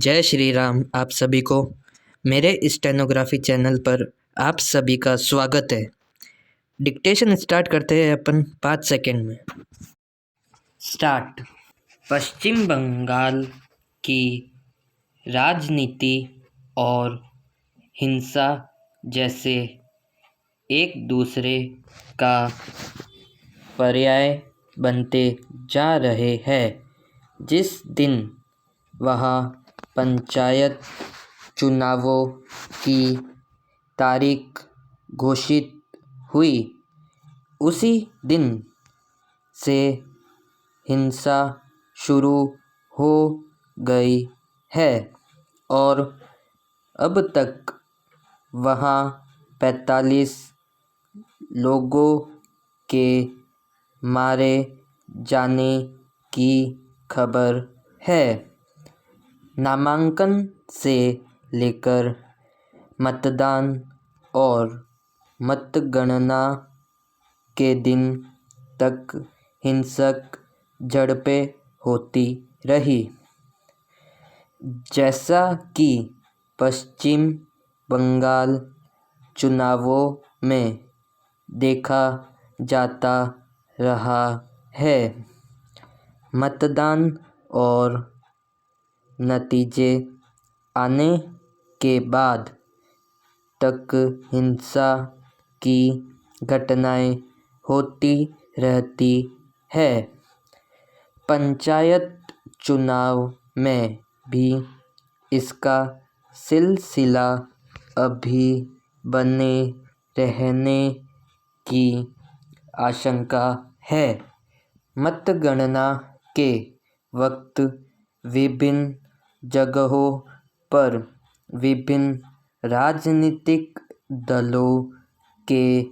जय श्री राम। आप सभी को मेरे स्टेनोग्राफी चैनल पर आप सभी का स्वागत है। डिक्टेशन स्टार्ट करते हैं अपन 5 सेकेंड में। स्टार्ट। पश्चिम बंगाल की राजनीति और हिंसा जैसे एक दूसरे का पर्याय बनते जा रहे हैं। जिस दिन वह पंचायत चुनावों की तारीख घोषित हुई, उसी दिन से हिंसा शुरू हो गई है और अब तक वहाँ 45 लोगों के मारे जाने की खबर है। नामांकन से लेकर मतदान और मतगणना के दिन तक हिंसक झड़पें होती रही। जैसा कि पश्चिम बंगाल चुनावों में देखा जाता रहा है, मतदान और नतीजे आने के बाद तक हिंसा की घटनाएं होती रहती है। पंचायत चुनाव में भी इसका सिलसिला अभी बने रहने की आशंका है। मतगणना के वक्त विभिन्न जगहों पर विभिन्न राजनीतिक दलों के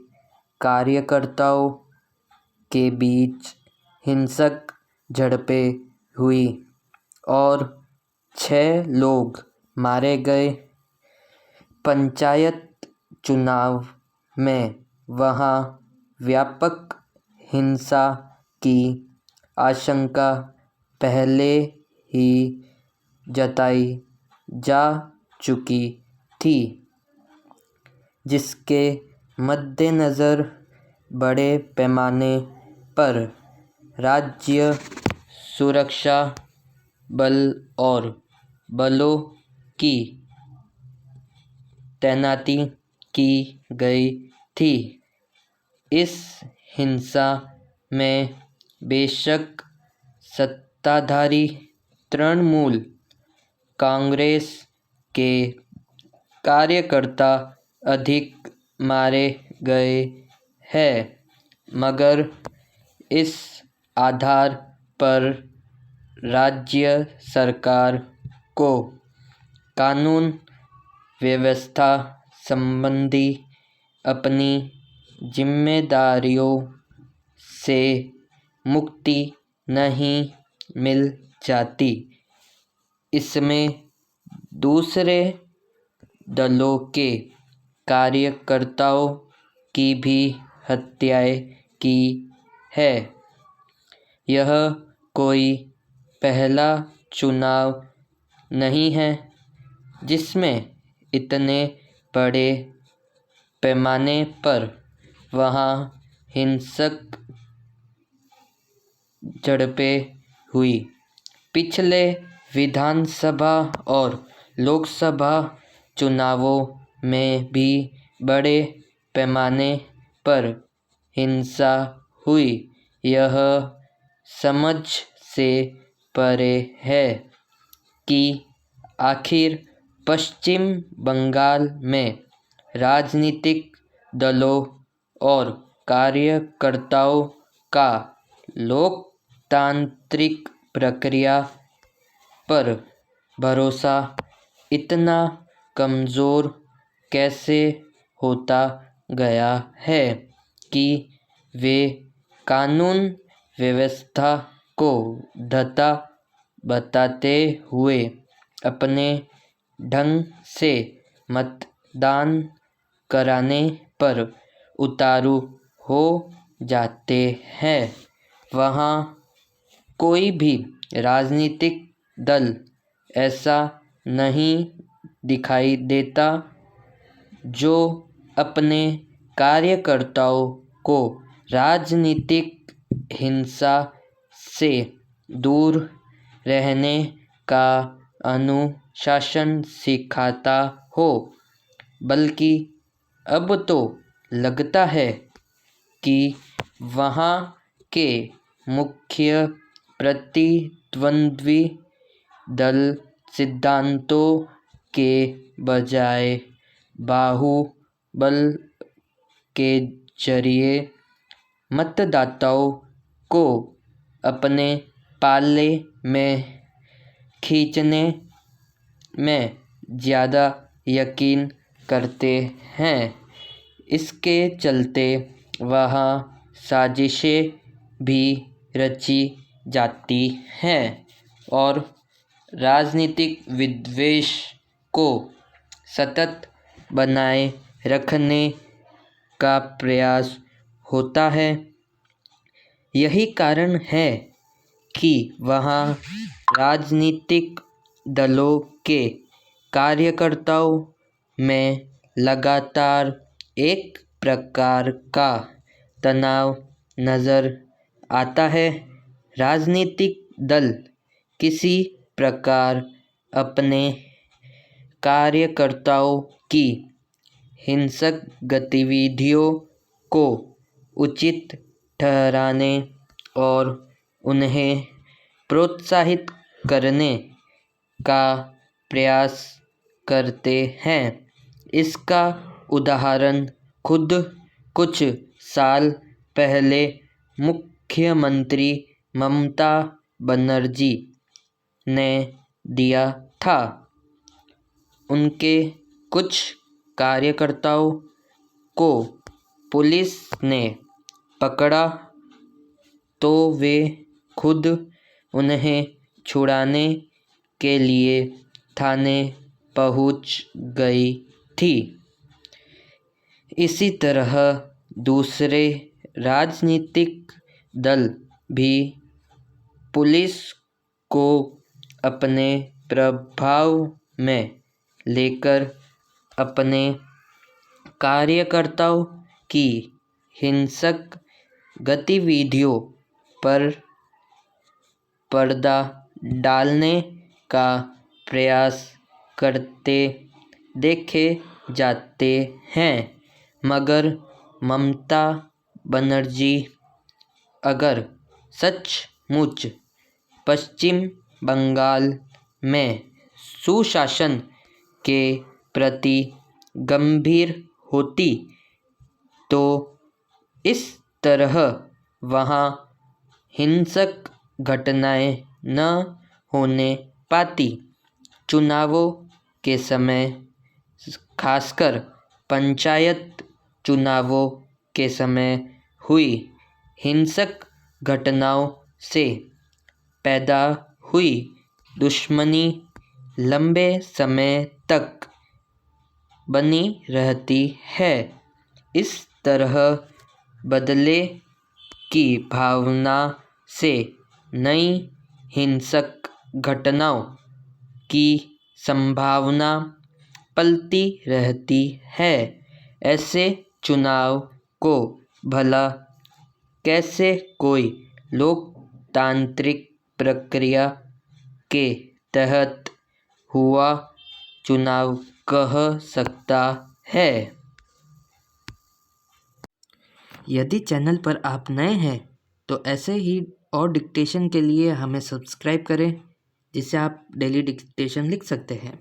कार्यकर्ताओं के बीच हिंसक झड़पें हुई और 6 लोग मारे गए। पंचायत चुनाव में वहाँ व्यापक हिंसा की आशंका पहले ही जताई जा चुकी थी, जिसके मद्देनज़र बड़े पैमाने पर राज्य सुरक्षा बल और बलों की तैनाती की गई थी। इस हिंसा में बेशक सत्ताधारी तृणमूल कांग्रेस के कार्यकर्ता अधिक मारे गए हैं, मगर इस आधार पर राज्य सरकार को कानून व्यवस्था संबंधी अपनी जिम्मेदारियों से मुक्ति नहीं मिल जाती। इसमें दूसरे दलों के कार्यकर्ताओं की भी हत्याएं की है। यह कोई पहला चुनाव नहीं है जिसमें इतने बड़े पैमाने पर वहाँ हिंसक झड़पें हुई। पिछले विधानसभा और लोकसभा चुनावों में भी बड़े पैमाने पर हिंसा हुई। यह समझ से परे है कि आखिर पश्चिम बंगाल में राजनीतिक दलों और कार्यकर्ताओं का लोकतांत्रिक प्रक्रिया पर भरोसा इतना कमज़ोर कैसे होता गया है कि वे कानून व्यवस्था को धता बताते हुए अपने ढंग से मतदान कराने पर उतारू हो जाते हैं। वहाँ कोई भी राजनीतिक दल ऐसा नहीं दिखाई देता, जो अपने कार्यकर्ताओं को राजनीतिक हिंसा से दूर रहने का अनुशासन सिखाता हो। बल्कि अब तो लगता है कि वहाँ के मुख्य प्रतिद्वंद्वी दल सिद्धांतों के बजाय बाहुबल के जरिए मतदाताओं को अपने पाले में खींचने में ज़्यादा यकीन करते हैं। इसके चलते वहाँ साजिशें भी रची जाती हैं और राजनीतिक विद्वेष को सतत बनाए रखने का प्रयास होता है। यही कारण है कि वहाँ राजनीतिक दलों के कार्यकर्ताओं में लगातार एक प्रकार का तनाव नज़र आता है। राजनीतिक दल किसी प्रकार अपने कार्यकर्ताओं की हिंसक गतिविधियों को उचित ठहराने और उन्हें प्रोत्साहित करने का प्रयास करते हैं। इसका उदाहरण खुद कुछ साल पहले मुख्यमंत्री ममता बनर्जी ने दिया था। उनके कुछ कार्यकर्ताओं को पुलिस ने पकड़ा तो वे खुद उन्हें छुड़ाने के लिए थाने पहुंच गई थी। इसी तरह दूसरे राजनीतिक दल भी पुलिस को अपने प्रभाव में लेकर अपने कार्यकर्ताओं की हिंसक गतिविधियों पर पर्दा डालने का प्रयास करते देखे जाते हैं। मगर ममता बनर्जी अगर सचमुच पश्चिम बंगाल में सुशासन के प्रति गंभीर होती तो इस तरह वहाँ हिंसक घटनाएं न होने पाती। चुनावों के समय, खासकर पंचायत चुनावों के समय हुई हिंसक घटनाओं से पैदा हुई दुश्मनी लंबे समय तक बनी रहती है। इस तरह बदले की भावना से नई हिंसक घटनाओं की संभावना पलती रहती है। ऐसे चुनाव को भला कैसे कोई लोकतांत्रिक प्रक्रिया के तहत हुआ चुनाव कह सकता है। यदि चैनल पर आप नए हैं तो ऐसे ही और डिक्टेशन के लिए हमें सब्सक्राइब करें, जिससे आप डेली डिक्टेशन लिख सकते हैं।